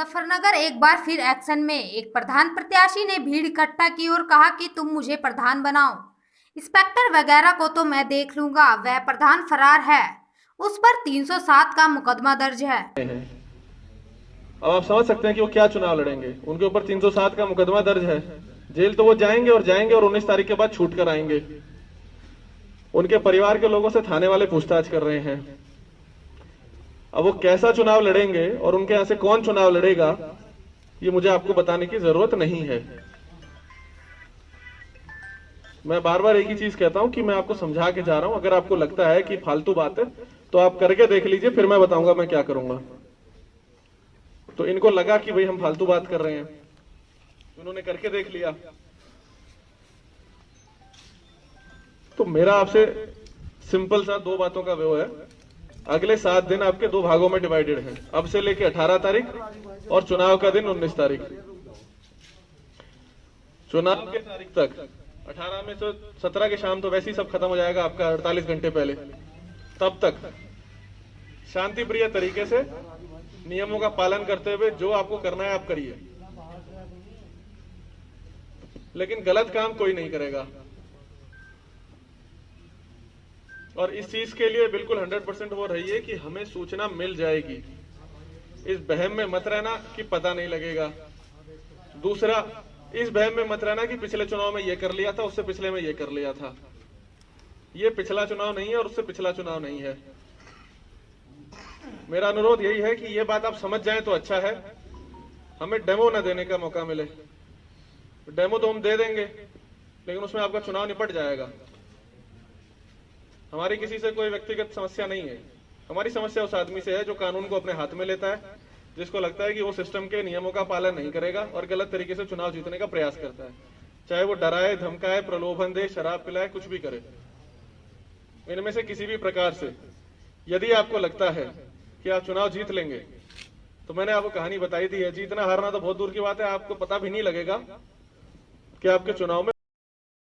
मुजफ्फरनगर एक बार फिर एक्शन में। एक प्रधान प्रत्याशी ने भीड़ इकट्ठा की और कहा कि तुम मुझे प्रधान बनाओ, इंस्पेक्टर वगैरह को तो मैं देख लूंगा। वह प्रधान फरार है, उस पर 307 का मुकदमा दर्ज है। अब आप समझ सकते हैं कि वो क्या चुनाव लड़ेंगे। उनके ऊपर 307 का मुकदमा दर्ज है। जेल तो वो जाएंगे और 19 तारीख के बाद छूट कर आएंगे। उनके परिवार के लोगों से थाने वाले पूछताछ कर रहे हैं। अब वो कैसा चुनाव लड़ेंगे और उनके यहां से कौन चुनाव लड़ेगा, ये मुझे आपको बताने की जरूरत नहीं है। मैं बार बार एक ही चीज कहता हूं कि मैं आपको समझा के जा रहा हूं। अगर आपको लगता है कि फालतू बात है तो आप करके देख लीजिए, फिर मैं बताऊंगा मैं क्या करूंगा। तो इनको लगा कि भाई हम फालतू बात कर रहे हैं, उन्होंने करके देख लिया। तो मेरा आपसे सिंपल सा दो बातों का वो है। अगले 7 दिन आपके 2 भागों में डिवाइडेड हैं, अब से लेके 18 तारीख और चुनाव का दिन 19 तारीख। चुनाव के तारीख तक 18 में तो 17 की शाम तो वैसे ही सब खत्म हो जाएगा आपका 48 घंटे पहले। तब तक शांति प्रिय तरीके से नियमों का पालन करते हुए जो आपको करना है आप करिए, लेकिन गलत काम कोई नहीं करेगा। और इस चीज के लिए बिल्कुल 100% वो रहिए कि हमें सूचना मिल जाएगी। इस बहम में मत रहना कि पता नहीं लगेगा। दूसरा, इस बहम में मत रहना कि पिछले चुनाव में ये कर लिया था, उससे पिछले में ये कर लिया था। ये पिछला चुनाव नहीं है और उससे पिछला चुनाव नहीं है। मेरा अनुरोध यही है कि ये बात आप समझ जाएं तो अच्छा है। हमें डेमो न देने का मौका मिले। डेमो तो हम दे देंगे, लेकिन उसमें आपका चुनाव निपट जाएगा। हमारी किसी से कोई व्यक्तिगत समस्या नहीं है। हमारी समस्या उस आदमी से है जो कानून को अपने हाथ में लेता है, जिसको लगता है कि वो सिस्टम के नियमों का पालन नहीं करेगा और गलत तरीके से चुनाव जीतने का प्रयास करता है। चाहे वो डराए, धमकाए, प्रलोभन दे, शराब पिलाए, कुछ भी करे। इनमें से किसी भी प्रकार से यदि आपको लगता है कि आप चुनाव जीत लेंगे, तो मैंने आपको कहानी बताई थी है। जीतना हारना तो बहुत दूर की बात है, आपको पता भी नहीं लगेगा कि आपके चुनाव में